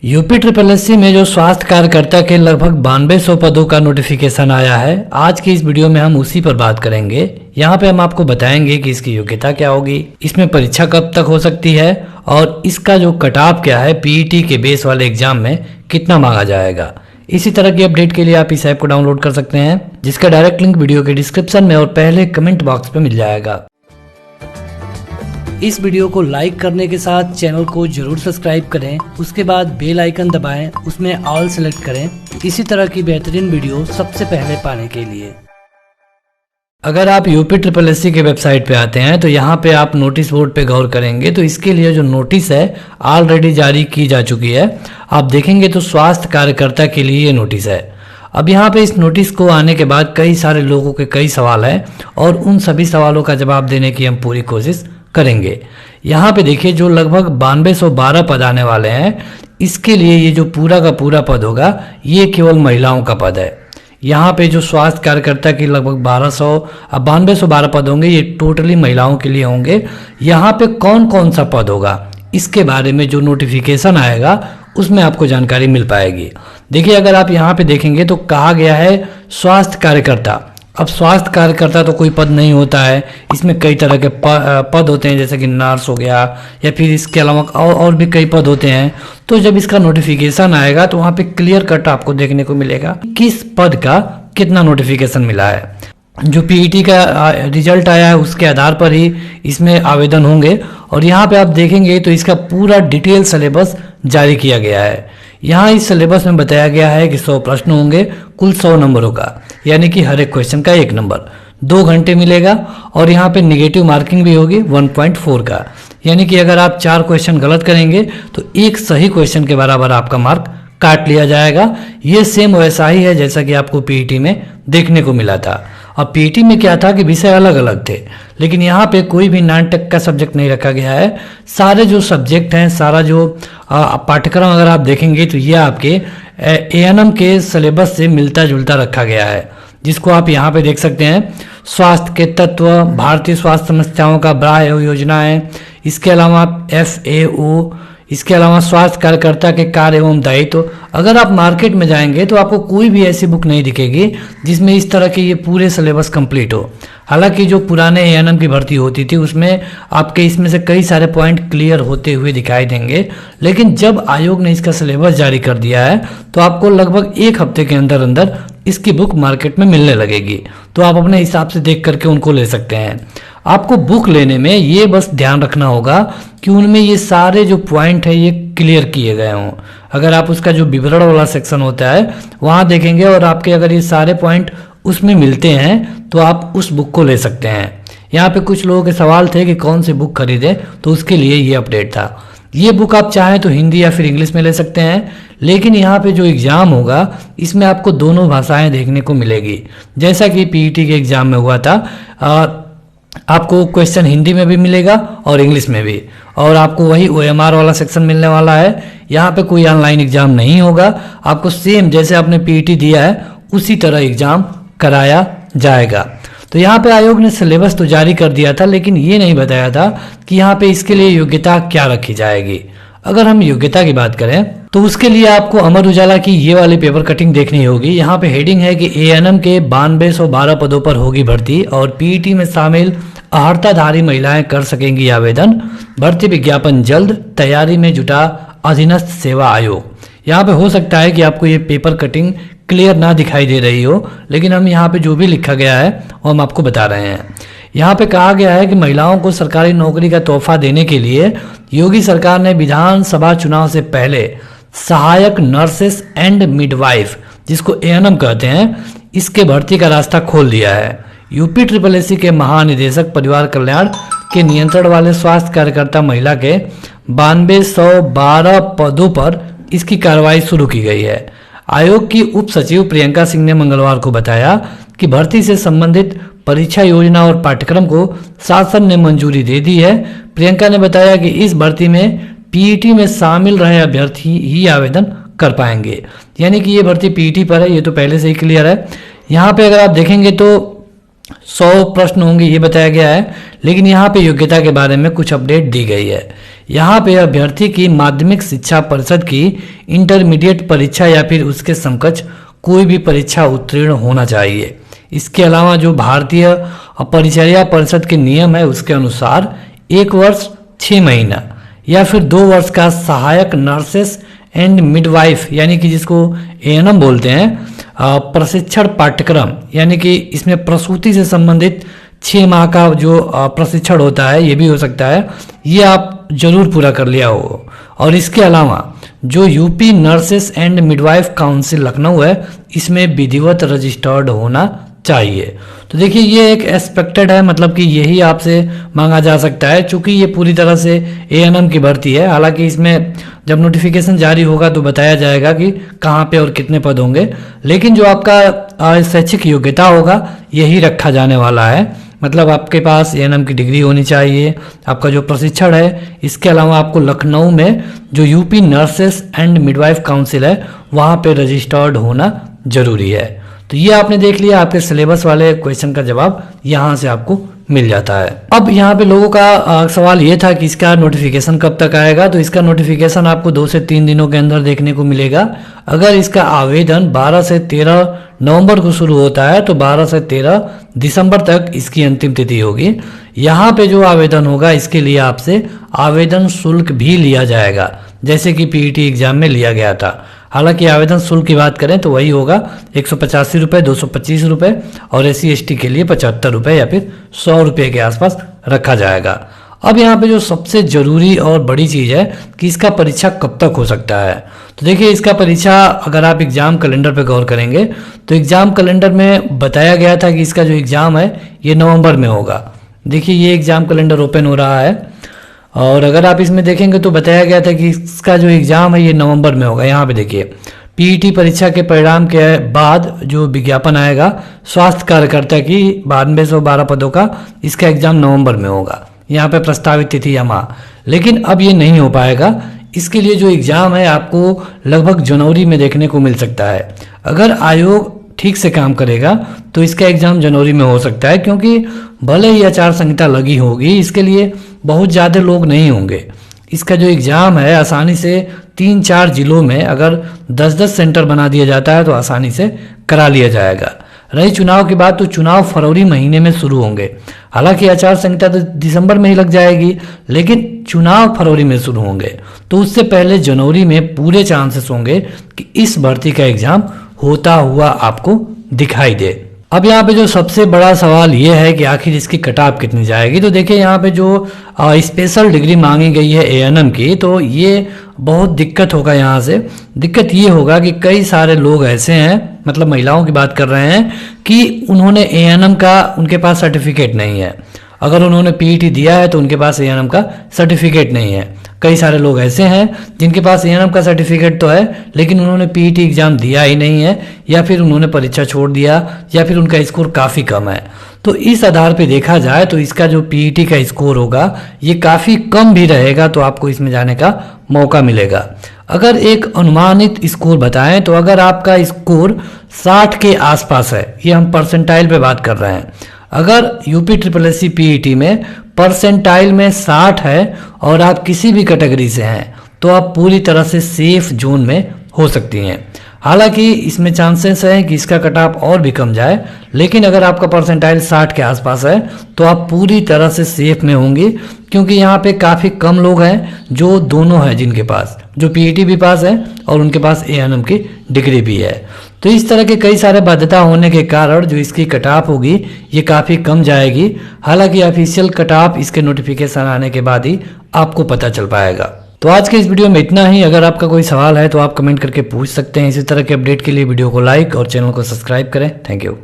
UP triple SC में जो स्वास्थ्य कार्यकर्ता के लगभग 9200 पदों का नोटिफिकेशन आया है, आज की इस वीडियो में हम उसी पर बात करेंगे। यहाँ पे हम आपको बताएंगे कि इसकी योग्यता क्या होगी, इसमें परीक्षा कब तक हो सकती है और इसका जो कट ऑफ क्या है, पीईटी के बेस वाले एग्जाम में कितना मांगा जाएगा। इसी तरह की अपडेट के लिए आप इस ऐप को डाउनलोड कर सकते हैं, जिसका डायरेक्ट लिंक वीडियो के डिस्क्रिप्शन में और पहले कमेंट बॉक्स में मिल जाएगा। इस वीडियो को लाइक करने के साथ चैनल को जरूर सब्सक्राइब करें, उसके बाद बेल आइकन दबाएं, उसमें ऑल सेलेक्ट करें इसी तरह की बेहतरीन वीडियो सबसे पहले पाने के लिए। अगर आप यूपी ट्रिपल एससी के वेबसाइट पे आते हैं तो यहाँ पे आप नोटिस बोर्ड पे गौर करेंगे तो इसके लिए जो नोटिस है ऑलरेडी जारी की जा चुकी है। आप देखेंगे तो स्वास्थ्य कार्यकर्ता के लिए ये नोटिस है। अब यहाँ पे इस नोटिस को आने के बाद कई सारे लोगों के कई सवाल हैं और उन सभी सवालों का जवाब देने की हम पूरी कोशिश करेंगे। यहाँ पे देखिए जो लगभग 9212 पद आने वाले हैं, इसके लिए ये जो पूरा का पूरा पद होगा ये केवल महिलाओं का पद है। यहाँ पे जो स्वास्थ्य कार्यकर्ता की लगभग 9212 पद होंगे, ये टोटली महिलाओं के लिए होंगे। यहाँ पे कौन कौन सा पद होगा इसके बारे में जो नोटिफिकेशन आएगा उसमें आपको जानकारी मिल पाएगी। देखिए अगर आप यहाँ पे देखेंगे तो कहा गया है स्वास्थ्य कार्यकर्ता। अब स्वास्थ्य कार्यकर्ता तो कोई पद नहीं होता है, इसमें कई तरह के पद होते हैं, जैसे कि नर्स हो गया या फिर इसके अलावा और भी कई पद होते हैं। तो जब इसका नोटिफिकेशन आएगा तो वहाँ पे क्लियर कट आपको देखने को मिलेगा किस पद का कितना नोटिफिकेशन मिला है। जो पीईटी का रिजल्ट आया है उसके आधार पर ही इसमें आवेदन होंगे और यहाँ पे आप देखेंगे तो इसका पूरा डिटेल सिलेबस जारी किया गया है। यहाँ इस सिलेबस में बताया गया है कि 100 प्रश्न होंगे, कुल 100 नंबरों का, यानी कि हर एक क्वेश्चन का 1 नंबर, 2 घंटे मिलेगा और यहाँ पे नेगेटिव मार्किंग भी होगी 1.4 का, यानी कि अगर आप 4 क्वेश्चन गलत करेंगे तो एक सही क्वेश्चन के बराबर आपका मार्क काट लिया जाएगा। ये सेम वैसा ही है जैसा कि आपको पीईटी में देखने को मिला था। अब पीईटी में क्या था कि विषय अलग अलग थे, लेकिन यहाँ पे कोई भी नॉन टेक का सब्जेक्ट नहीं रखा गया है। सारे जो सब्जेक्ट हैं, सारा जो पाठ्यक्रम अगर आप देखेंगे तो ये आपके एएनएम के सिलेबस से मिलता जुलता रखा गया है, जिसको आप यहाँ पे देख सकते हैं। स्वास्थ्य के तत्व, भारतीय स्वास्थ्य समस्याओं का ब्राह्य योजनाएं, इसके अलावा FAO, इसके अलावा स्वास्थ्य कार्यकर्ता के कार्य एवं दायित्व। अगर आप मार्केट में जाएंगे तो आपको कोई भी ऐसी बुक नहीं दिखेगी जिसमें इस तरह के ये पूरे सिलेबस कंप्लीट हो। हालांकि जो पुराने एएनएम की भर्ती होती थी उसमें आपके इसमें से कई सारे पॉइंट क्लियर होते हुए दिखाई देंगे, लेकिन जब आयोग ने इसका सिलेबस जारी कर दिया है तो आपको लगभग 1 हफ्ते के अंदर अंदर इसकी बुक मार्केट में मिलने लगेगी। तो आप अपने हिसाब से देख करके उनको ले सकते हैं। आपको बुक लेने में ये बस ध्यान रखना होगा कि उनमें ये सारे जो पॉइंट है ये क्लियर किए गए हों। अगर आप उसका जो विवरण वाला सेक्शन होता है वहाँ देखेंगे और आपके अगर ये सारे पॉइंट उसमें मिलते हैं तो आप उस बुक को ले सकते हैं। यहाँ पे कुछ लोगों के सवाल थे कि कौन सी बुक खरीदें, तो उसके लिए ये अपडेट था। ये बुक आप चाहें तो हिंदी या फिर इंग्लिश में ले सकते हैं, लेकिन यहाँ पे जो एग्ज़ाम होगा इसमें आपको दोनों भाषाएं देखने को मिलेगी। जैसा कि पीईटी के एग्ज़ाम में हुआ था, आपको क्वेश्चन हिंदी में भी मिलेगा और इंग्लिश में भी, और आपको वही OMR वाला सेक्शन मिलने वाला है। यहाँ पे कोई ऑनलाइन एग्ज़ाम नहीं होगा, आपको सेम जैसे आपने पीईटी दिया है उसी तरह एग्ज़ाम कराया जाएगा। तो यहाँ पे आयोग ने सिलेबस तो जारी कर दिया था, लेकिन ये नहीं बताया था कि यहाँ पे इसके लिए योग्यता क्या रखी जाएगी। अगर हम योग्यता की बात करें तो उसके लिए आपको अमर उजाला की ये वाली पेपर कटिंग देखनी होगी। यहाँ पे हेडिंग है कि एएनएम के 9212 पदों पर होगी भर्ती और पीईटी में शामिल अर्हताधारी महिलाएं कर सकेंगी आवेदन। भर्ती विज्ञापन जल्द, तैयारी में जुटा अधीनस्थ सेवा आयोग। यहाँ पे हो सकता है कि आपको ये पेपर कटिंग क्लियर ना दिखाई दे रही हो, लेकिन हम यहाँ पे जो भी लिखा गया है वो हम आपको बता रहे हैं। यहाँ पे कहा गया है कि महिलाओं को सरकारी नौकरी का तोहफा देने के लिए योगी सरकार ने विधानसभा चुनाव से पहले सहायक नर्सेस एंड मिडवाइफ, जिसको एएनएम कहते हैं, इसके भर्ती का रास्ता खोल दिया है। यूपी ट्रिपल एससी के महानिदेशक परिवार कल्याण के नियंत्रण वाले स्वास्थ्य कार्यकर्ता महिला के 9212 पदों पर इसकी कार्रवाई शुरू की गई है। आयोग की उप सचिव प्रियंका सिंह ने मंगलवार को बताया कि भर्ती से संबंधित परीक्षा योजना और पाठ्यक्रम को शासन ने मंजूरी दे दी है। प्रियंका ने बताया कि इस भर्ती में पीईटी में शामिल रहे अभ्यर्थी ही आवेदन कर पाएंगे, यानी कि ये भर्ती पीईटी पर है, ये तो पहले से ही क्लियर है। यहाँ पे अगर आप देखेंगे तो 100 प्रश्न होंगे ये बताया गया है, लेकिन यहाँ पे योग्यता के बारे में कुछ अपडेट दी गई है। यहाँ पे अभ्यर्थी की माध्यमिक शिक्षा परिषद की इंटरमीडिएट परीक्षा या फिर उसके समकक्ष कोई भी परीक्षा उत्तीर्ण होना चाहिए। इसके अलावा जो भारतीय परिचर्या परिषद के नियम है उसके अनुसार 1 वर्ष 6 महीना या फिर 2 वर्ष का सहायक नर्सेस एंड मिडवाइफ यानी कि जिसको एएनएम बोलते हैं प्रशिक्षण पाठ्यक्रम, यानी कि इसमें प्रसूति से संबंधित 6 माह का जो प्रशिक्षण होता है ये भी हो सकता है, ये आप जरूर पूरा कर लिया हो। और इसके अलावा जो UP nurses and midwife council Lucknow है इसमें विधिवत रजिस्टर्ड होना चाहिए। तो देखिए ये एक एक्सपेक्टेड है, मतलब कि यही आपसे मांगा जा सकता है चूंकि ये पूरी तरह से एएनएम की भर्ती है। हालांकि इसमें जब नोटिफिकेशन जारी होगा तो बताया जाएगा कि कहाँ पे और कितने पद होंगे, लेकिन जो आपका शैक्षिक योग्यता होगा यही रखा जाने वाला है। मतलब आपके पास एएनएम की डिग्री होनी चाहिए, आपका जो प्रशिक्षण है, इसके अलावा आपको लखनऊ में जो UP nurses and midwife council है वहाँ पे रजिस्टर्ड होना जरूरी है। तो ये आपने देख लिया, आपके सिलेबस वाले क्वेश्चन का जवाब यहाँ से आपको मिल जाता है। अब यहाँ पे लोगों का सवाल ये था कि इसका नोटिफिकेशन कब तक आएगा। तो इसका नोटिफिकेशन आपको 2 से 3 दिनों के अंदर देखने को मिलेगा। अगर इसका आवेदन 12 से 13 नवंबर को शुरू होता है तो 12 से 13 दिसंबर तक इसकी अंतिम तिथि होगी। यहाँ पे जो आवेदन होगा इसके लिए आपसे आवेदन शुल्क भी लिया जाएगा, जैसे कि पीईटी एग्जाम में लिया गया था। हालांकि आवेदन शुल्क की बात करें तो वही होगा 185 रुपये, 225 रुपये और SC/ST के लिए 75 रुपये या फिर 100 रुपये के आसपास रखा जाएगा। अब यहाँ पे जो सबसे जरूरी और बड़ी चीज़ है कि इसका परीक्षा कब तक हो सकता है। तो देखिए इसका परीक्षा अगर आप एग्ज़ाम कैलेंडर पे गौर करेंगे तो एग्ज़ाम कैलेंडर में बताया गया था कि इसका जो एग्ज़ाम है ये नवंबर में होगा। देखिए ये एग्ज़ाम कैलेंडर ओपन हो रहा है और अगर आप इसमें देखेंगे तो बताया गया था कि इसका जो एग्ज़ाम है ये नवंबर में होगा। यहाँ पे देखिए पीईटी परीक्षा के परिणाम के बाद जो विज्ञापन आएगा स्वास्थ्य कार्यकर्ता की 9212 पदों का, इसका एग्ज़ाम नवंबर में होगा। यहाँ पे प्रस्तावित तिथि या माह, लेकिन अब ये नहीं हो पाएगा। इसके लिए जो एग्ज़ाम है आपको लगभग जनवरी में देखने को मिल सकता है। अगर आयोग ठीक से काम करेगा तो इसका एग्ज़ाम जनवरी में हो सकता है, क्योंकि भले ही आचार संहिता लगी होगी इसके लिए बहुत ज़्यादा लोग नहीं होंगे। इसका जो एग्ज़ाम है आसानी से 3-4 जिलों में अगर 10-10 सेंटर बना दिया जाता है तो आसानी से करा लिया जाएगा। रही चुनाव की बात तो चुनाव फरवरी महीने में शुरू होंगे। हालांकि आचार संहिता तो दिसंबर में ही लग जाएगी, लेकिन चुनाव फरवरी में शुरू होंगे तो उससे पहले जनवरी में पूरे चांसेस होंगे कि इस भर्ती का एग्ज़ाम होता हुआ आपको दिखाई दे। अब यहाँ पे जो सबसे बड़ा सवाल ये है कि आखिर इसकी कटऑफ कितनी जाएगी। तो देखिए यहाँ पे जो स्पेशल डिग्री मांगी गई है एएनएम की, तो ये बहुत दिक्कत होगा। यहाँ से दिक्कत ये होगा कि कई सारे लोग ऐसे हैं, मतलब महिलाओं की बात कर रहे हैं, कि उन्होंने एएनएम का उनके पास सर्टिफिकेट नहीं है। अगर उन्होंने पीईटी दिया है तो उनके पास एएनएम का सर्टिफिकेट नहीं है। कई सारे लोग ऐसे हैं जिनके पास एएनएम का सर्टिफिकेट तो है लेकिन उन्होंने पीईटी एग्जाम दिया ही नहीं है, या फिर उन्होंने परीक्षा छोड़ दिया, या फिर उनका स्कोर काफ़ी कम है। तो इस आधार पे देखा जाए तो इसका जो पीईटी का स्कोर होगा ये काफ़ी कम भी रहेगा, तो आपको इसमें जाने का मौका मिलेगा। अगर एक अनुमानित स्कोर बताएं तो अगर आपका स्कोर 60 के आसपास है, ये हम परसेंटाइल पे बात कर रहे हैं, अगर UPSSC पीईटी में परसेंटाइल में 60 है और आप किसी भी कैटेगरी से हैं तो आप पूरी तरह से सेफ जोन में हो सकती हैं। हालांकि इसमें चांसेस हैं कि इसका कटऑफ और भी कम जाए, लेकिन अगर आपका परसेंटाइल 60 के आसपास है तो आप पूरी तरह से सेफ में होंगी, क्योंकि यहाँ पे काफ़ी कम लोग हैं जो दोनों हैं, जिनके पास जो पीईटी भी पास है और उनके पास एएनएम की डिग्री भी है। तो इस तरह के कई सारे बाध्यता होने के कारण जो इसकी कटऑफ होगी ये काफ़ी कम जाएगी। हालांकि ऑफिशियल कटऑफ इसके नोटिफिकेशन आने के बाद ही आपको पता चल पाएगा। तो आज के इस वीडियो में इतना ही। अगर आपका कोई सवाल है तो आप कमेंट करके पूछ सकते हैं। इसी तरह के अपडेट के लिए वीडियो को लाइक और चैनल को सब्सक्राइब करें। Thank you.